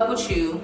with you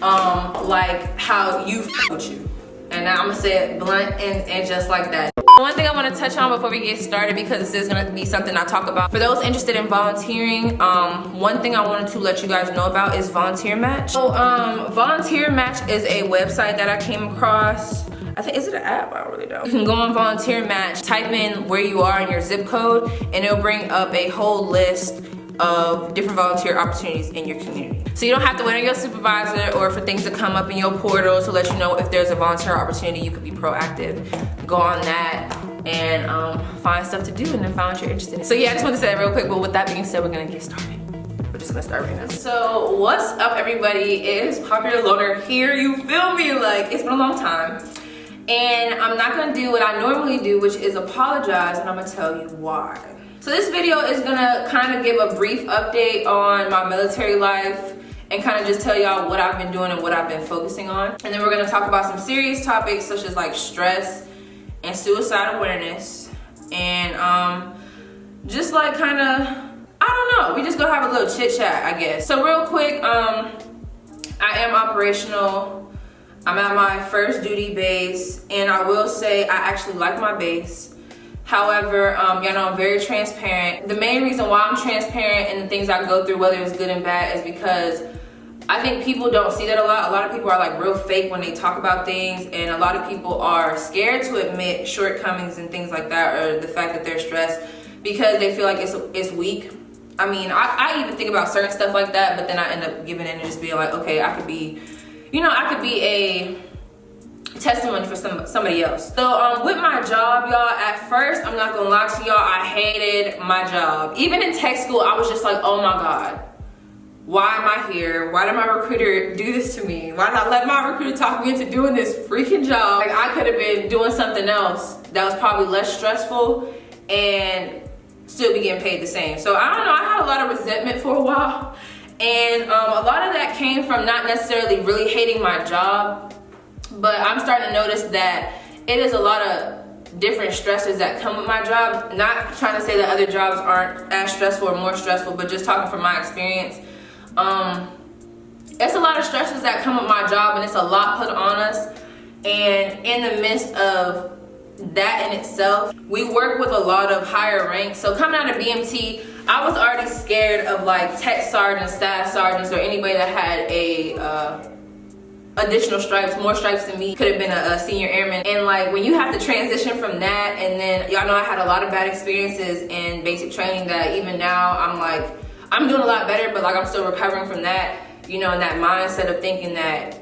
like how you with you. And now I'm gonna say it blunt and just like that. One thing I want to touch on before we get started, because this is going to be something I talk about for those interested in volunteering. One thing I wanted to let you guys know about is Volunteer Match. So Volunteer Match is a website that I came across. I think, is it an app? I don't really know. You can go on Volunteer Match, type in where you are and your zip code, and it'll bring up a whole list of different volunteer opportunities in your community. So you don't have to wait on your supervisor or for things to come up in your portal to let you know if there's a volunteer opportunity. You could be proactive. Go on that and find stuff to do and then find what you're interested in. So yeah, I just wanted to say that real quick, but with that being said, we're gonna get started. We're just gonna start right now. So what's up, everybody? It's Popular Loner here, you feel me? Like, it's been a long time. And I'm not gonna do what I normally do, which is apologize, and I'm gonna tell you why. So this video is gonna kind of give a brief update on my military life and kind of just tell y'all what I've been doing and what I've been focusing on. And then we're gonna talk about some serious topics such as like stress and suicide awareness. And just like kind of, I don't know, we just gonna have a little chit chat, I guess. So real quick, I am operational. I'm at my first duty base, and I will say I actually like my base. However, y'all know I'm very transparent. The main reason why I'm transparent in the things I go through, whether it's good and bad, is because I think people don't see that a lot. A lot of people are like real fake when they talk about things, and a lot of people are scared to admit shortcomings and things like that, or the fact that they're stressed, because they feel like it's weak. I mean, I even think about certain stuff like that, but then I end up giving in and just being like, okay, I could be, you know, I could be a testimony for somebody else. So with my job, y'all, at first, I'm not gonna lie to y'all, I hated my job. Even in tech school, I was just like, oh my God, why am I here? Why did my recruiter do this to me? Why did I let my recruiter talk me into doing this freaking job? Like, I could have been doing something else that was probably less stressful and still be getting paid the same. So I don't know, I had a lot of resentment for a while. And a lot of that came from not necessarily really hating my job, but I'm starting to notice that it is a lot of different stresses that come with my job. Not trying to say that other jobs aren't as stressful or more stressful, but just talking from my experience. It's a lot of stresses that come with my job, and it's a lot put on us. And in the midst of that in itself, we work with a lot of higher ranks. So coming out of BMT, I was already scared of like tech sergeants, staff sergeants, or anybody that had a additional stripes, more stripes than me, could have been a senior airman. And like, when you have to transition from that, and then y'all know I had a lot of bad experiences in basic training that even now I'm like, I'm doing a lot better, but like I'm still recovering from that, you know, and that mindset of thinking that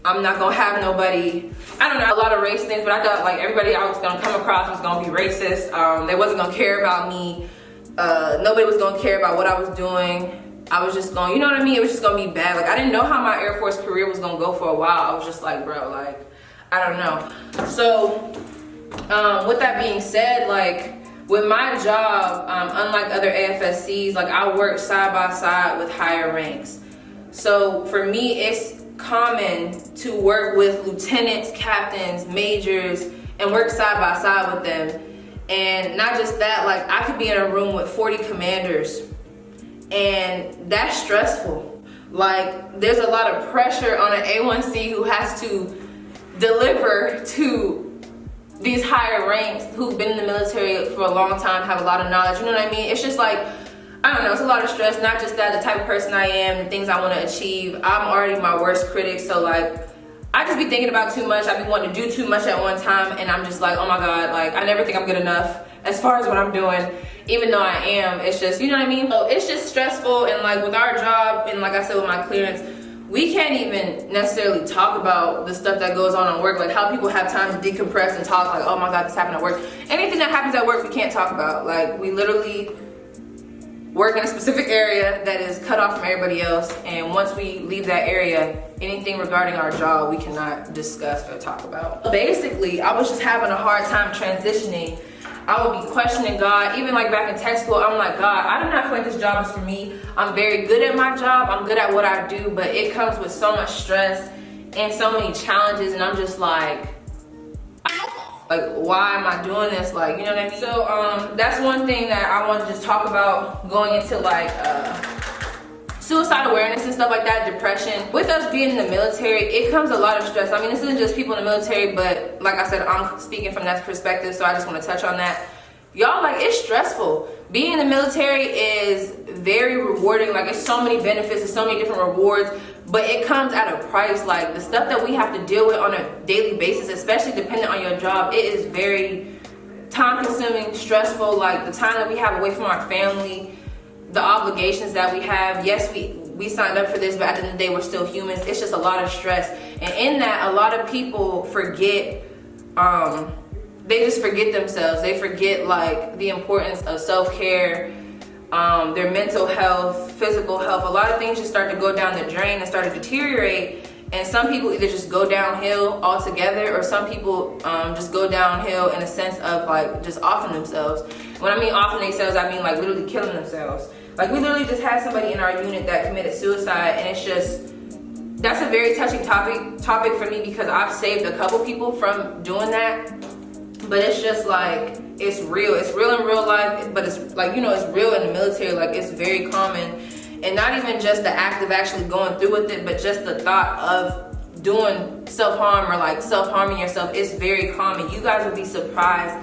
I'm not gonna have nobody, I don't know, a lot of race things, but I thought like everybody I was gonna come across was gonna be racist. They wasn't gonna care about me. Nobody was gonna care about what I was doing. I was just going, you know what I mean? It was just gonna be bad. Like, I didn't know how my Air Force career was gonna go for a while. I was just like, bro, like, I don't know. So, with that being said, like, with my job, unlike other AFSCs, like, I work side by side with higher ranks. So, for me, it's common to work with lieutenants, captains, majors, and work side by side with them. And not just that, like, I could be in a room with 40 commanders, and that's stressful. Like, there's a lot of pressure on an A1C who has to deliver to these higher ranks who've been in the military for a long time, have a lot of knowledge, you know what I mean? It's just like, I don't know, it's a lot of stress. Not just that, the type of person I am, the things I want to achieve. I'm already my worst critic, so like, I just be thinking about too much. I be wanting to do too much at one time, and I'm just like, oh my God, like, I never think I'm good enough as far as what I'm doing, even though I am. It's just, you know what I mean? So it's just stressful, and like with our job, and like I said with my clearance, we can't even necessarily talk about the stuff that goes on work, like how people have time to decompress and talk like, oh my God, this happened at work. Anything that happens at work, we can't talk about. Like, we literally work in a specific area that is cut off from everybody else, and once we leave that area, anything regarding our job we cannot discuss or talk about. Basically, I was just having a hard time transitioning. I would be questioning God. Even like back in tech school, I'm like, God, I do not feel like this job is for me. I'm very good at my job, I'm good at what I do, but it comes with so much stress and so many challenges, and I'm just like, why am I doing this? Like, you know what I mean? So that's one thing that I want to just talk about going into like suicide awareness and stuff like that, depression. With us being in the military, it comes a lot of stress. I mean, this isn't just people in the military, but like I said, I'm speaking from that perspective, so I just want to touch on that. Y'all, like, it's stressful. Being in the military is very rewarding. Like, it's so many benefits, there's so many different rewards, but it comes at a price. Like, the stuff that we have to deal with on a daily basis, especially depending on your job, it is very time consuming, stressful. Like, the time that we have away from our family, the obligations that we have. Yes, we signed up for this, but at the end of the day, we're still humans. It's just a lot of stress. And in that, a lot of people forget, they just forget themselves. They forget, like, the importance of self-care, their mental health, physical health. A lot of things just start to go down the drain and start to deteriorate. And some people either just go downhill altogether, or some people just go downhill in a sense of, like, just offing themselves. When I mean offing themselves, I mean, like, literally killing themselves. Like, we literally just had somebody in our unit that committed suicide, and it's just, that's a very touching topic for me, because I've saved a couple people from doing that. But it's just like, it's real in real life, but it's like, you know, it's real in the military. Like, it's very common. And not even just the act of actually going through with it, but just the thought of doing self-harm or like self-harming yourself is very common. You guys would be surprised.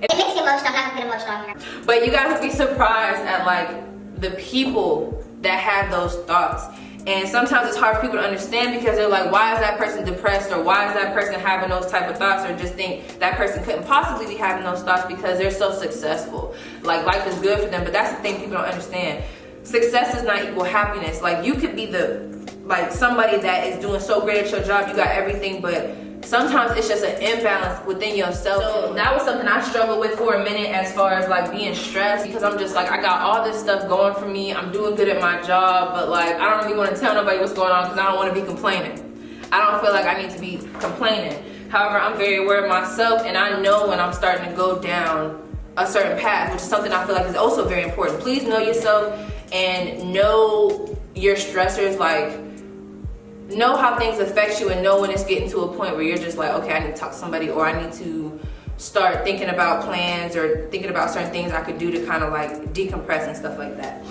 It makes me emotional. I'm not gonna get emotional here. But you guys would be surprised at, like, the people that have those thoughts. And sometimes it's hard for people to understand, because they're like, why is that person depressed, or why is that person having those type of thoughts, or just think that person couldn't possibly be having those thoughts because they're so successful. Like, life is good for them. But that's the thing people don't understand. Success does not equal happiness. Like, you could be somebody that is doing so great at your job, you got everything, but sometimes it's just an imbalance within yourself. So that was something I struggled with for a minute, as far as, like, being stressed, because I'm just like, I got all this stuff going for me, I'm doing good at my job, but, like, I don't really want to tell nobody what's going on, because I don't want to be complaining. I don't feel like I need to be complaining. However, I'm very aware of myself, and I know when I'm starting to go down a certain path, which is something I feel like is also very important. Please know yourself and know your stressors. Like, know how things affect you, and know when it's getting to a point where you're just like, okay, I need to talk to somebody, or I need to start thinking about plans, or thinking about certain things I could do to kind of, like, decompress and stuff like that.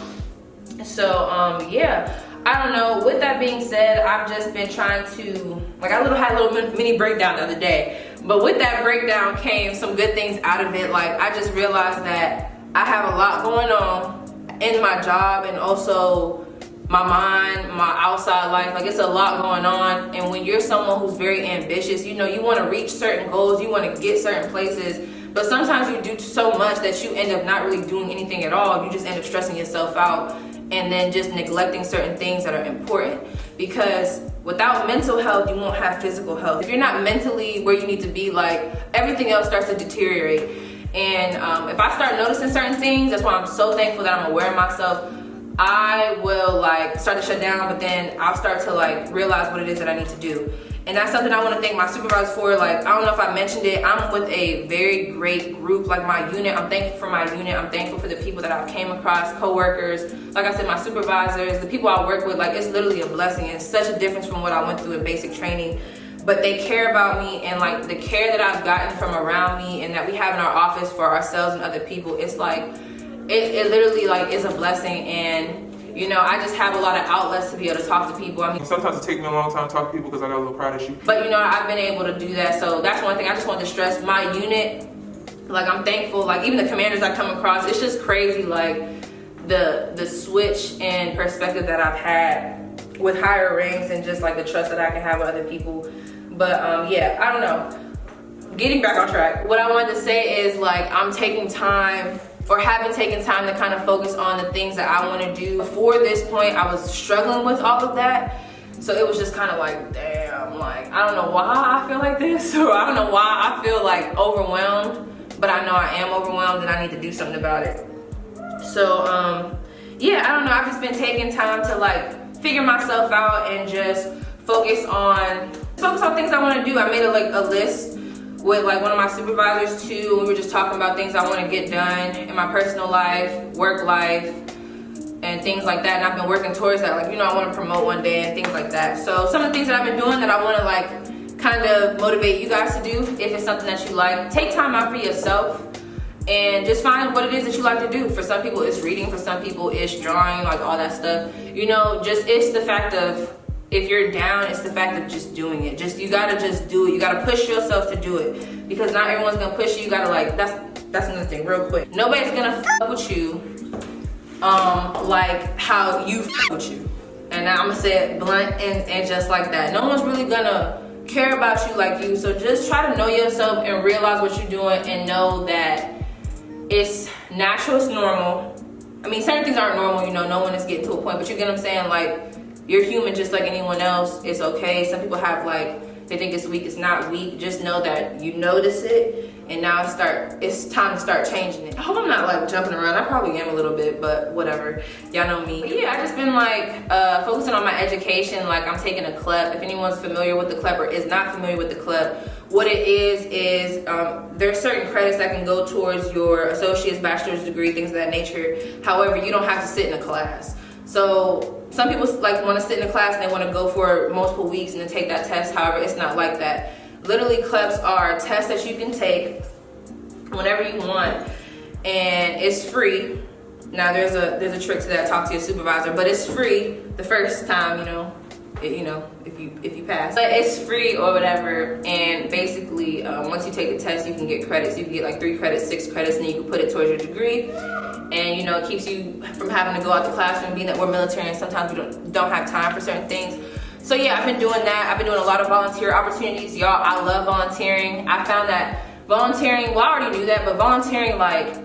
So yeah, I don't know. With that being said, I've just been trying to, like, I had a little mini breakdown the other day, but with that breakdown came some good things out of it. Like, I just realized that I have a lot going on in my job, and also my mind, my outside life. Like, it's a lot going on. And when you're someone who's very ambitious, you know, you want to reach certain goals, you want to get certain places, but sometimes you do so much that you end up not really doing anything at all. You just end up stressing yourself out, and then just neglecting certain things that are important. Because without mental health, you won't have physical health. If you're not mentally where you need to be, like, everything else starts to deteriorate. And if I start noticing certain things, that's why I'm so thankful that I'm aware of myself. I will, like, start to shut down, but then I'll start to, like, realize what it is that I need to do. And that's something I want to thank my supervisors for. Like, I don't know if I mentioned it, I'm with a very great group, like my unit. I'm thankful for my unit. I'm thankful for the people that I've came across, co-workers, like I said, my supervisors, the people I work with. Like, it's literally a blessing. It's such a difference from what I went through in basic training. But they care about me, and, like, the care that I've gotten from around me and that we have in our office for ourselves and other people, it's like, it literally, like, is a blessing. And, you know, I just have a lot of outlets to be able to talk to people. I mean, sometimes it takes me a long time to talk to people because I got a little pride issue. But, you know, I've been able to do that. So that's one thing I just wanted to stress. My unit, like, I'm thankful. Like, even the commanders I come across, it's just crazy, like, the switch in perspective that I've had with higher ranks, and just, like, the trust that I can have with other people. But yeah, I don't know. Getting back on track, what I wanted to say is, like, I'm taking time, or having taken time, to kind of focus on the things that I want to do. Before this point, I was struggling with all of that. So it was just kind of like, damn, like, I don't know why I feel like this, or I don't know why I feel, like, overwhelmed, but I know I am overwhelmed and I need to do something about it. So yeah, I don't know, I've just been taking time to, like, figure myself out and just focus on things I want to do. I made a list with, like, one of my supervisors too. We were just talking about things I want to get done in my personal life, work life, and things like that. And I've been working towards that. Like, you know, I want to promote one day and things like that. So some of the things that I've been doing that I want to, like, kind of motivate you guys to do, if it's something that you like. Take time out for yourself. and just find what it is that you like to do. For some people it's reading, for some people it's drawing, like all that stuff. You know, just it's the fact of, if you're down, it's the fact of just doing it. You gotta just do it. You gotta push yourself to do it, because not everyone's gonna push you. You gotta, like, that's another thing real quick. Nobody's gonna fuck with you like how you fuck with you. And I'm gonna say it blunt and just like that. No one's really gonna care about you like you. So just try to know yourself and realize what you're doing, and know that it's natural, it's normal. I mean, certain things aren't normal, you know, no one is getting to a point, but you get what I'm saying? Like, you're human just like anyone else. It's okay. Some people have, like, they think it's weak. It's not weak. Just know that you notice it, and now it's time to start changing it. I hope I'm not, like, jumping around. I probably am a little bit, but whatever. Y'all know me. But yeah, I just been, like, focusing on my education. Like, I'm taking a CLEP. If anyone's familiar with the CLEP or is not familiar with the CLEP, what it is there's certain credits that can go towards your associate's, bachelor's degree, things of that nature. However, you don't have to sit in a class. So some people, like, want to sit in a class and they want to go for multiple weeks and then take that test. However, it's not like that. Literally, CLEPs are tests that you can take whenever you want, and it's free. Now there's a trick to that. Talk to your supervisor, but it's free the first time, if you pass. But it's free or whatever, and basically once you take the test, you can get credits. You can get like 3 credits, 6 credits, and then you can put it towards your degree. And it keeps you from having to go out the classroom, being that we're military and sometimes we don't have time for certain things. So yeah, I've been doing that. I've been doing a lot of volunteer opportunities. Y'all, I love volunteering. I found that volunteering, well, I already knew that, but volunteering, like,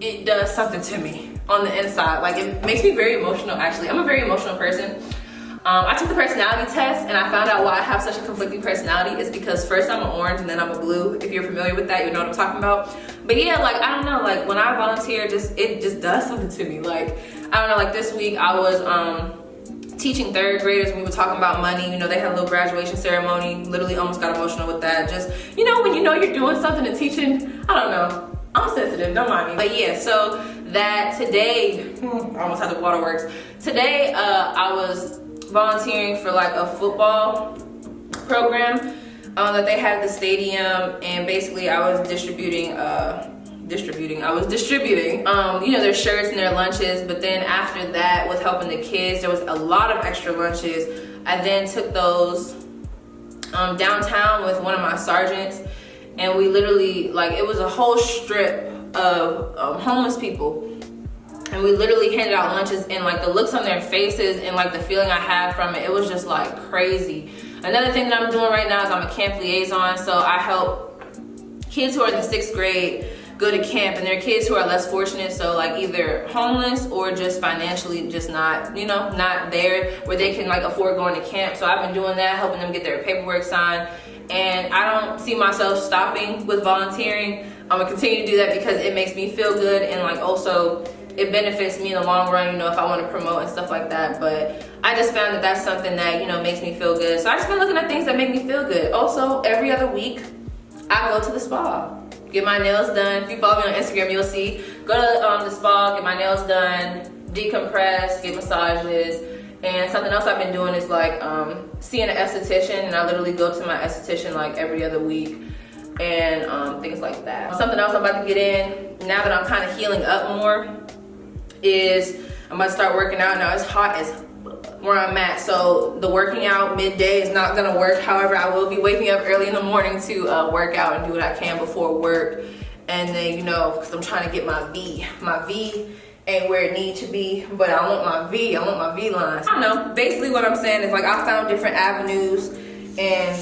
it does something to me on the inside. Like, it makes me very emotional, actually. I'm a very emotional person. I took the personality test, and I found out why I have such a conflicting personality. It's because first I'm an orange and then I'm a blue. If you're familiar with that, you know what I'm talking about. But yeah, like, I don't know, like, when I volunteer, it just does something to me. Like, I don't know, like, this week I was teaching 3rd graders, and we were talking about money. They had a little graduation ceremony. Literally almost got emotional with that. Just, when you're doing something and teaching, I don't know. I'm sensitive, don't mind me. But yeah, so that today, I almost had the waterworks. Today, I was volunteering for, like, a football program that they had at the stadium, and basically I was distributing their shirts and their lunches. But then after that, with helping the kids, there was a lot of extra lunches. I then took those downtown with one of my sergeants, and we literally, like, it was a whole strip of homeless people, and we literally handed out lunches, and, like, the looks on their faces and, like, the feeling I had from it was just, like, crazy. Another thing that I'm doing right now is I'm a camp liaison, so I help kids who are in the 6th grade go to camp, and there are kids who are less fortunate, so, like, either homeless or just financially just not there where they can, like, afford going to camp. So I've been doing that, helping them get their paperwork signed, and I don't see myself stopping with volunteering. I'm gonna continue to do that because it makes me feel good, and, like, also it benefits me in the long run, if I want to promote and stuff like that. But I just found that that's something that, makes me feel good. So I just been looking at things that make me feel good. Also, every other week, I go to the spa, get my nails done. If you follow me on Instagram, you'll see. Go to the spa, get my nails done, decompress, get massages. And something else I've been doing is, like, seeing an esthetician, and I literally go to my esthetician, like, every other week, and things like that. Something else I'm about to get in, now that I'm kind of healing up more, is I'm about to start working out. Now it's hot as where I'm at, so the working out midday is not gonna work. However, I will be waking up early in the morning to work out and do what I can before work. And then, because I'm trying to get my V. My V ain't where it needs to be, but I want my V lines. I don't know, basically what I'm saying is, like, I found different avenues, and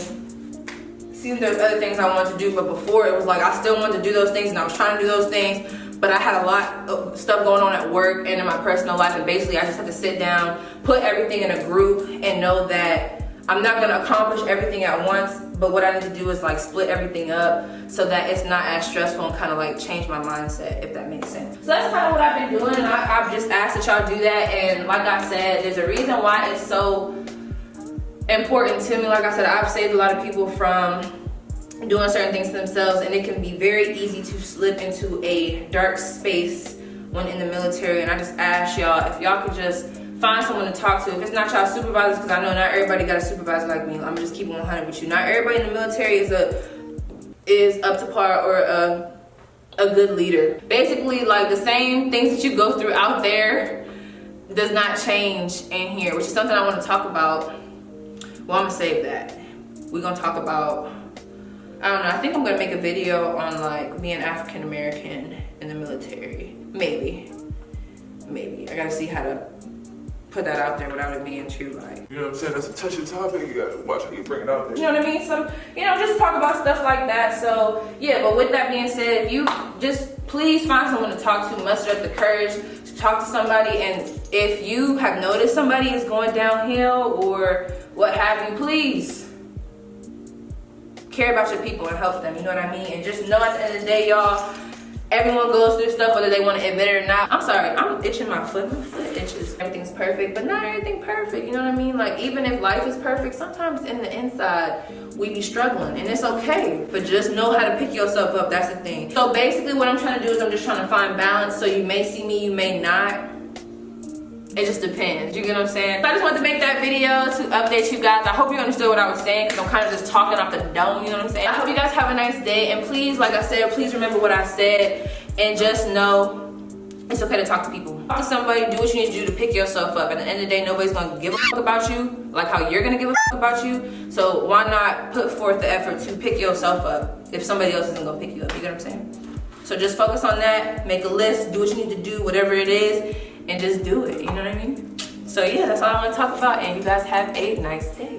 see, there's other things I wanted to do, but before it was like I still wanted to do those things, and I was trying to do those things, but I had a lot of stuff going on at work and in my personal life, and basically I just had to sit down, put everything in a group, and know that I'm not gonna accomplish everything at once, but what I need to do is, like, split everything up so that it's not as stressful, and kind of, like, change my mindset, if that makes sense. So that's kind of what I've been doing, and I've just asked that y'all do that. And like I said, there's a reason why it's so important to me. Like I said, I've saved a lot of people from doing certain things to themselves, and it can be very easy to slip into a dark space when in the military. And I just ask y'all, if y'all could just find someone to talk to. If it's not y'all supervisors, because I know not everybody got a supervisor like me. I'm just keeping 100 with you. Not everybody in the military is up to par or a good leader. Basically, like the same things that you go through out there does not change in here, which is something I want to talk about. Well, I'm gonna save that. We're gonna talk about, I don't know, I think I'm gonna make a video on like being African American in the military. Maybe. I gotta see how to put that out there without it being too like, You know what I'm saying? That's a touchy topic. You gotta watch how you bring it out there. you know what I mean? So, you know, just talk about stuff like that. So, yeah, but with that being said, if you just please find someone to talk to, muster up the courage to talk to somebody. And if you have noticed somebody is going downhill or what have you, please care about your people and help them. You know what I mean? And just know at the end of the day, y'all, everyone goes through stuff whether they want to admit it or not. I'm sorry, I'm itching my foot. My foot itches. Everything's perfect, but not everything perfect. You know what I mean? Like, even if life is perfect, sometimes in the inside, we be struggling. And it's okay. But just know how to pick yourself up. That's the thing. So basically what I'm trying to do is I'm just trying to find balance. So you may see me, you may not. It just depends. You get what I'm saying? So I just wanted to make that video to update you guys. I hope you understood what I was saying because I'm kind of just talking off the dome. You know what I'm saying? I hope you guys have a nice day. And please, like I said, please remember what I said. And just know it's okay to talk to people. Talk to somebody, do what you need to do to pick yourself up. At the end of the day, nobody's gonna give a fuck about you like how you're gonna give a fuck about you. So why not put forth the effort to pick yourself up if somebody else isn't gonna pick you up? You get what I'm saying? So just focus on that, make a list, do what you need to do, whatever it is, and just do it. You know what I mean? So yeah, that's all I want to talk about. And you guys have a nice day.